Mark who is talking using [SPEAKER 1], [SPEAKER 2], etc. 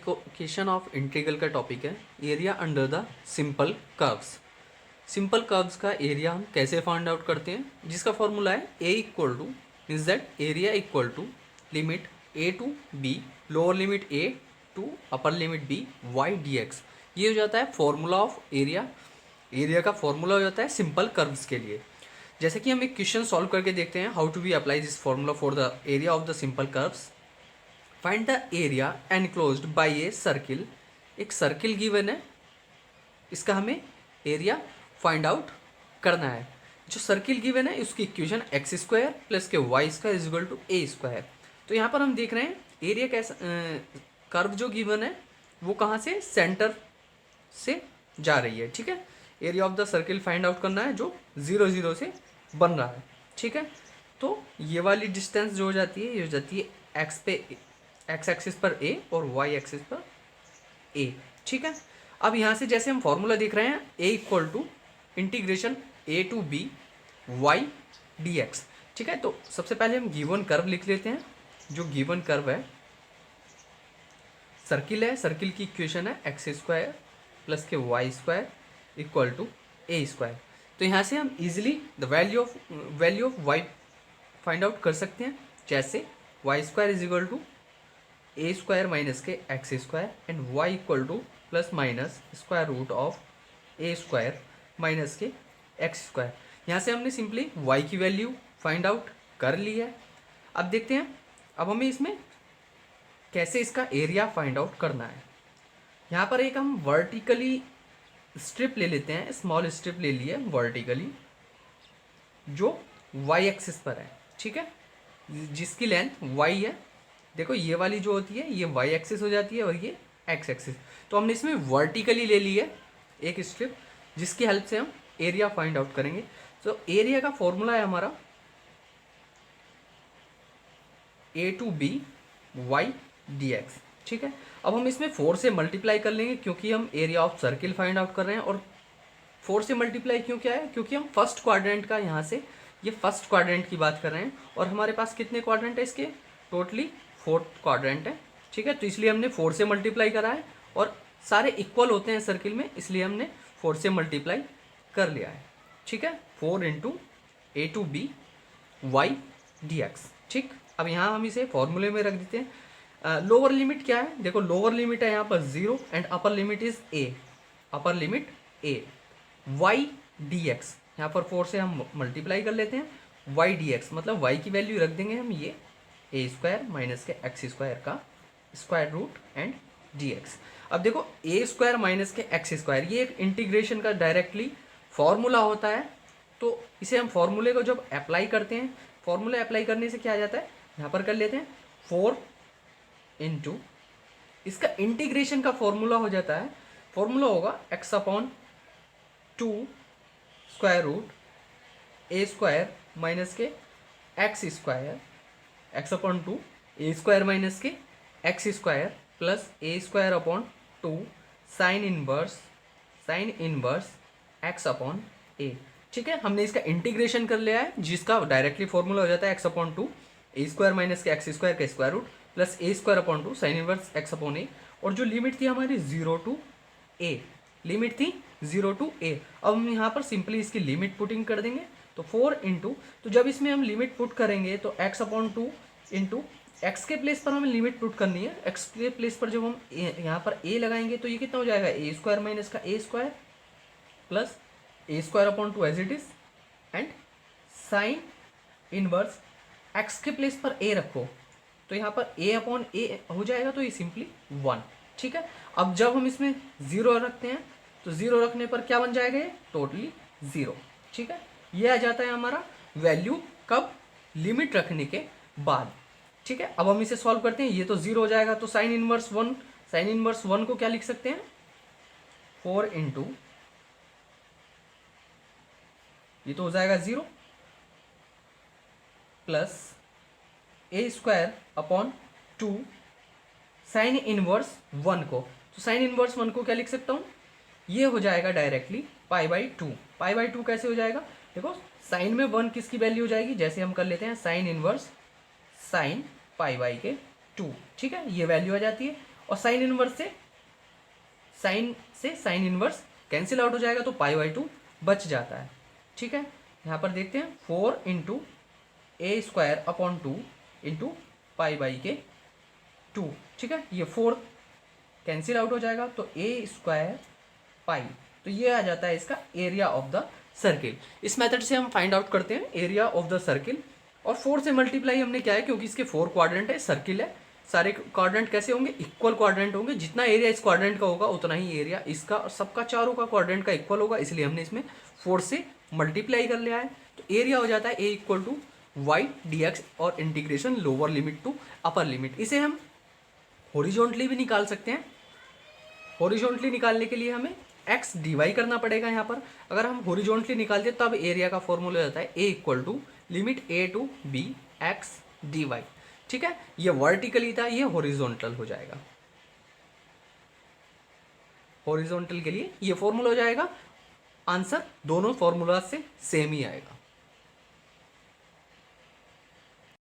[SPEAKER 1] Question of integral का topic है area under the simple curves. Simple curves का area हम कैसे फाइंड आउट करते हैं, जिसका फॉर्मूला है A equal to means that area equal to limit a to b lower limit a to upper limit b Y D x. ये हो जाता है फॉर्मूला ऑफ एरिया। एरिया का फॉर्मूला हो जाता है सिंपल कर्व्स के लिए। जैसे कि हम एक क्वेश्चन सॉल्व करके देखते हैं how to be apply this formula for the area of the simple curves. Find the area enclosed by a circle. एक सर्किल गिवन है, इसका हमें एरिया फाइंड आउट करना है। जो सर्किल गिवन है उसकी इक्वेशन एक्स स्क्वायर प्लस के Y square is equal to A square. तो यहाँ पर हम देख रहे हैं एरिया कैसा, कर्व जो गिवन है वो कहाँ से, सेंटर से जा रही है। ठीक है, area of the circle find out करना है जो 0 0 से बन रहा है। ठीक है, तो ये वाली डिस्टेंस जो हो जाती है ये हो जाती है एक्स पे, एक्स एक्सिस पर ए और वाई एक्सिस पर ए। ठीक है, अब यहाँ से जैसे हम फॉर्मूला देख रहे हैं A equal to integration a to B Y D x. ठीक है, तो सबसे पहले हम गिवन कर्व लिख लेते हैं। जो गिवन कर्व है सर्किल है, सर्किल की इक्वेशन है एक्स स्क्वायर प्लस के Y square equal to A square. तो यहाँ से हम easily the value of y find out कर सकते हैं। जैसे y square is equal to A square minus के x square and y equal to plus minus square root of a square minus के एक्स स्क्वायर। यहाँ से हमने simply y की वैल्यू फाइंड आउट कर ली है। अब देखते हैं अब हमें इसमें कैसे इसका एरिया फाइंड आउट करना है। यहाँ पर एक हम वर्टिकली स्ट्रिप ले लेते हैं, स्मॉल स्ट्रिप ले लिए वर्टिकली जो वाई एक्सिस पर है। ठीक है, जिसकी लेंथ वाई है। देखो ये वाली जो होती है ये वाई एक्सिस हो जाती है और ये एक्स एक्सिस। तो हमने इसमें वर्टिकली ले ली है एक स्ट्रिप जिसकी हेल्प से हम एरिया फाइंड आउट करेंगे। तो एरिया का फॉर्मूला है हमारा a to B Y D x. ठीक है, अब हम इसमें 4 से मल्टीप्लाई कर लेंगे क्योंकि हम area of circle find out कर रहे हैं। और 4 से मल्टीप्लाई क्यों क्या है, क्योंकि हम फर्स्ट क्वाड्रेंट का यहाँ से ये फर्स्ट क्वाड्रेंट की बात कर रहे हैं और हमारे पास कितने क्वाड्रेंट है इसके, टोटली 4 क्वाड्रेंट है। ठीक है, तो इसलिए हमने 4 से मल्टीप्लाई करा है और सारे इक्वल होते हैं सर्किल में, इसलिए हमने 4 से मल्टीप्लाई कर लिया है। ठीक है, 4 into A to B Y D x. ठीक, अब यहाँ हम इसे फॉर्मूले में रख देते हैं। लोअर लिमिट क्या है, देखो लोअर लिमिट है यहाँ पर 0 and upper limit is A, upper limit A Y D X. यहाँ पर 4 से हम मल्टीप्लाई कर लेते हैं वाई डी एक्स, मतलब वाई की वैल्यू रख देंगे हम ये ए स्क्वायर माइनस के एक्स स्क्वायर का square root and D X. अब देखो ए स्क्वायर माइनस के एक्स स्क्वायर ये एक इंटीग्रेशन का डायरेक्टली फॉर्मूला होता है। तो इसे हम फॉर्मूले को जब अप्लाई करते हैं, फॉर्मूला अप्लाई करने से क्या आ जाता है, यहाँ पर कर लेते हैं 4 इंटू इसका इंटीग्रेशन का फॉर्मूला हो जाता है, फॉर्मूला होगा x upon 2 square root a square minus के x square, x upon 2 a square minus के x square plus a square upon 2 sine inverse x upon a. ठीक है, हमने इसका इंटीग्रेशन कर लिया है जिसका डायरेक्टली फॉर्मूला हो जाता है x upon 2 a square minus के एक्स स्क्वायर का square root plus a square upon 2 sine inverse x upon a. और जो लिमिट थी हमारी 0 टू ए, लिमिट थी 0 टू ए। अब हम यहाँ पर सिंपली इसकी लिमिट पुटिंग कर देंगे। तो 4 इंटू, तो जब इसमें हम लिमिट पुट करेंगे तो एक्स अपॉन 2 इंटू एक्स के प्लेस पर हमें लिमिट पुट करनी है। एक्स के प्लेस पर जब हम यहाँ पर ए लगाएंगे तो ये कितना हो जाएगा, ए स्क्वायर माइनस का a square plus a square upon 2 as it is and sine inverse x के प्लेस पर ए रखो तो यहाँ पर ए अपॉन ए हो जाएगा, तो ये सिंपली 1। ठीक है, अब जब हम इसमें 0 रखते हैं तो 0 रखने पर क्या बन जाएगा, ये टोटली 0। ठीक है, ये आ जाता है हमारा वैल्यू कब, लिमिट रखने के बाद। ठीक है, अब हम इसे सॉल्व करते हैं। ये तो 0 हो जाएगा तो साइन इनवर्स 1, साइन इनवर्स 1 को क्या लिख सकते हैं, 4 इंटू ये तो हो जाएगा 0 plus a square upon 2 sine inverse 1 को, तो साइन इनवर्स 1 को क्या लिख सकता हूँ, ये हो जाएगा directly pi by 2। Pi by 2 कैसे हो जाएगा, देखो साइन में 1 किसकी वैल्यू हो जाएगी, जैसे हम कर लेते हैं sine inverse sine pi by के 2। ठीक है, ये वैल्यू आ जाती है और साइन से साइन इनवर्स कैंसिल आउट हो जाएगा तो पाई बाई 2 बच जाता है। ठीक है, यहाँ पर देखते हैं 4 into A square upon 2 into pi by के 2। ठीक है, ये 4 कैंसिल आउट हो जाएगा तो ए स्क्वायर पाई, तो ये आ जाता है इसका एरिया ऑफ द सर्किल। इस मेथड से हम फाइंड आउट करते हैं एरिया ऑफ द सर्किल। और 4 से मल्टीप्लाई हमने क्या है, क्योंकि इसके 4 क्वाड्रेंट है, सर्किल है, सारे क्वाड्रेंट कैसे होंगे, इक्वल क्वाड्रेंट होंगे। जितना एरिया इस क्वाड्रेंट का होगा उतना ही एरिया इसका और सबका चारों का क्वाड्रेंट का इक्वल होगा, इसलिए हमने इसमें 4 से मल्टीप्लाई कर लिया है। तो एरिया हो जाता है A equal to y D x और integration lower limit to upper limit. इसे हम हॉरिजॉन्टली भी निकाल सकते हैं। हॉरिजॉन्टली निकालने के लिए हमें एक्स डी वाई करना पड़ेगा। यहाँ पर अगर हम हॉरिजॉन्टली निकालते तब एरिया का फॉर्मूला होता है A equal to limit a to b x d y. ठीक है, ये वर्टिकली था, ये हॉरिजॉन्टल हो जाएगा। हॉरिजॉन्टल के लिए ये फॉर्मूला हो जाएगा, आंसर दोनों फॉर्मूला से सेम ही आएगा।